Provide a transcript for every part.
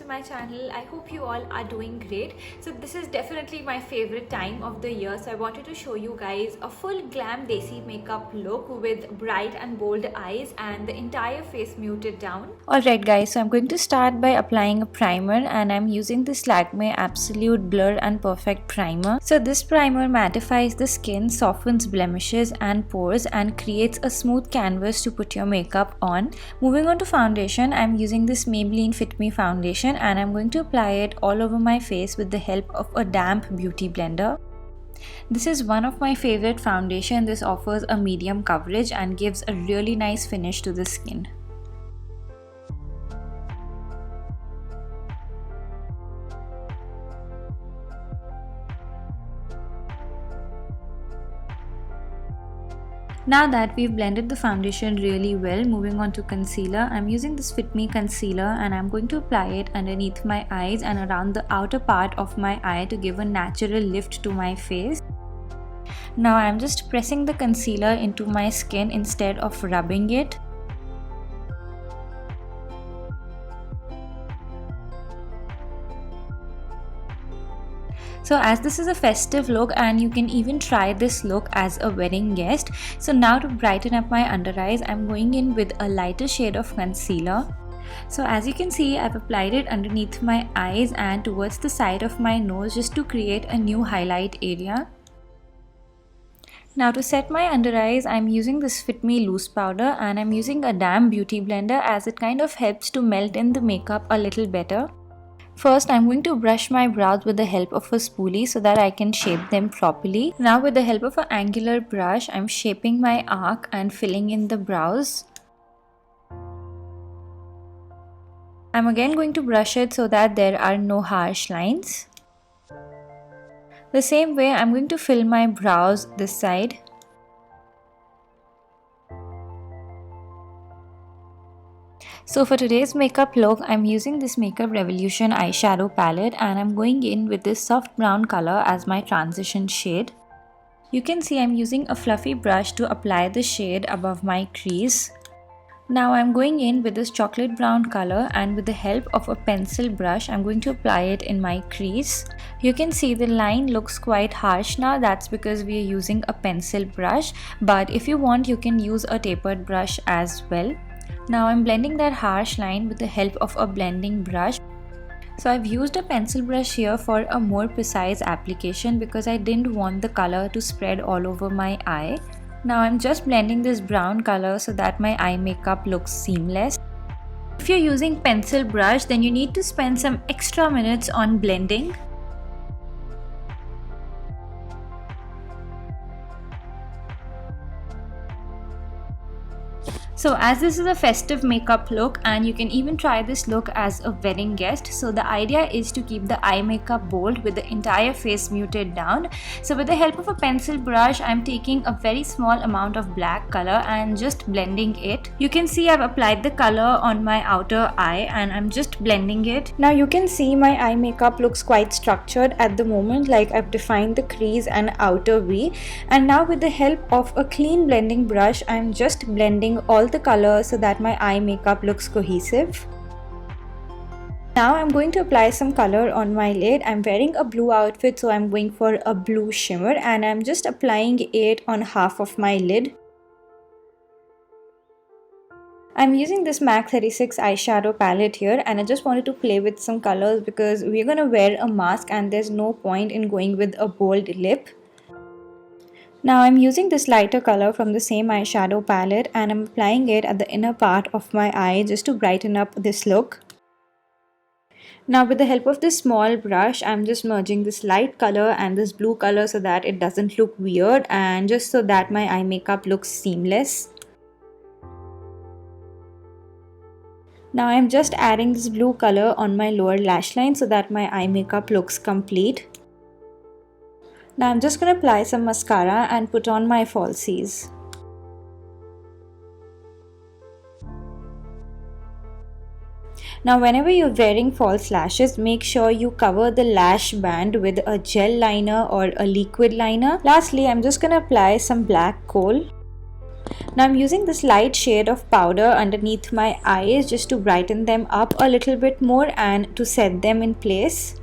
to my channel. I hope you all are doing great. So this is definitely my favorite time of the year, so I wanted to show you guys a full glam desi makeup look with bright and bold eyes and the entire face muted down. Alright guys, so I'm going to start by applying a primer, and I'm using this Lakme Absolute Blur and Perfect Primer. So this primer mattifies the skin, softens blemishes and pores, and creates a smooth canvas to put your makeup on. Moving on to foundation, I'm using this Maybelline Fit Me foundation, and I'm going to apply it all over my face with the help of a damp beauty blender. This is one of my favorite foundation. This offers a medium coverage and gives a really nice finish to the skin. Now that we've blended the foundation really well, moving on to concealer, I'm using this Fit Me concealer, and I'm going to apply it underneath my eyes and around the outer part of my eye to give a natural lift to my face. Now I'm just pressing the concealer into my skin instead of rubbing it. So as this is a festive look, and you can even try this look as a wedding guest. So now to brighten up my under eyes, I'm going in with a lighter shade of concealer. So as you can see, I've applied it underneath my eyes and towards the side of my nose just to create a new highlight area. Now to set my under eyes, I'm using this Fit Me loose powder, and I'm using a damp beauty blender as it kind of helps to melt in the makeup a little better. First, I'm going to brush my brows with the help of a spoolie so that I can shape them properly. Now with the help of an angular brush, I'm shaping my arc and filling in the brows. I'm again going to brush it so that there are no harsh lines. The same way, I'm going to fill my brows this side. So for today's makeup look, I'm using this Makeup Revolution eyeshadow palette, and I'm going in with this soft brown color as my transition shade. You can see I'm using a fluffy brush to apply the shade above my crease. Now I'm going in with this chocolate brown color, and with the help of a pencil brush, I'm going to apply it in my crease. You can see the line looks quite harsh now. That's because we are using a pencil brush, but if you want, you can use a tapered brush as well. Now I'm blending that harsh line with the help of a blending brush. So I've used a pencil brush here for a more precise application because I didn't want the color to spread all over my eye. Now I'm just blending this brown color so that my eye makeup looks seamless. If you're using pencil brush, then you need to spend some extra minutes on blending. So as this is a festive makeup look, and you can even try this look as a wedding guest, so the idea is to keep the eye makeup bold with the entire face muted down. So with the help of a pencil brush, I'm taking a very small amount of black color and just blending it. You can see I've applied the color on my outer eye, and I'm just blending it. Now you can see my eye makeup looks quite structured at the moment, like I've defined the crease and outer V. And now with the help of a clean blending brush, I'm just blending all the color so that my eye makeup looks cohesive. Now I'm going to apply some color on my lid. I'm wearing a blue outfit, so I'm going for a blue shimmer, and I'm just applying it on half of my lid. I'm using this MAC 36 eyeshadow palette here, and I just wanted to play with some colors because we're gonna wear a mask and there's no point in going with a bold lip. Now I'm using this lighter color from the same eyeshadow palette, and I'm applying it at the inner part of my eye just to brighten up this look. Now with the help of this small brush, I'm just merging this light color and this blue color so that it doesn't look weird, and just so that my eye makeup looks seamless. Now I'm just adding this blue color on my lower lash line so that my eye makeup looks complete. Now I'm just going to apply some mascara and put on my falsies. Now whenever you're wearing false lashes, make sure you cover the lash band with a gel liner or a liquid liner. Lastly, I'm just going to apply some black kohl. Now I'm using this light shade of powder underneath my eyes just to brighten them up a little bit more and to set them in place.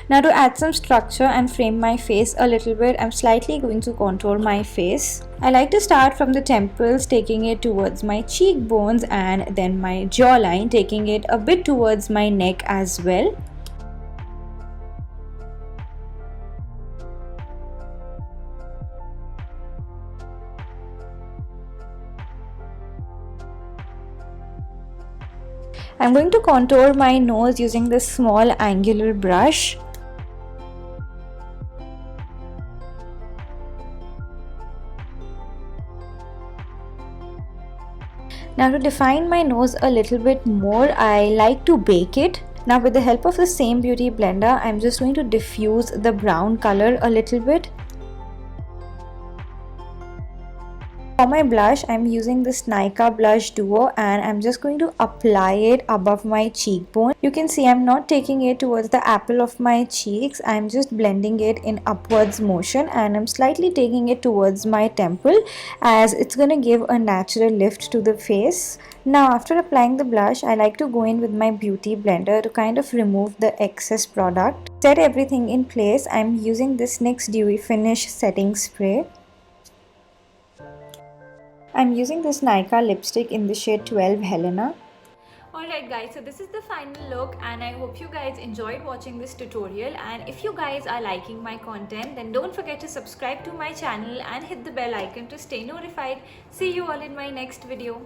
Now to add some structure and frame my face a little bit, I'm slightly going to contour my face. I like to start from the temples, taking it towards my cheekbones, and then my jawline, taking it a bit towards my neck as well. I'm going to contour my nose using this small angular brush. Now to define my nose a little bit more, I like to bake it. Now with the help of the same beauty blender, I'm just going to diffuse the brown color a little bit. For my blush, I'm using this Nykaa Blush Duo and I'm just going to apply it above my cheekbone. You can see I'm not taking it towards the apple of my cheeks. I'm just blending it in upwards motion and I'm slightly taking it towards my temple as it's going to give a natural lift to the face. Now after applying the blush, I like to go in with my beauty blender to kind of remove the excess product. To set everything in place, I'm using this NYX Dewy Finish setting spray. I'm using this Nykaa lipstick in the shade 12 Helena. Alright guys, so this is the final look and I hope you guys enjoyed watching this tutorial, and if you guys are liking my content then don't forget to subscribe to my channel and hit the bell icon to stay notified. See you all in my next video.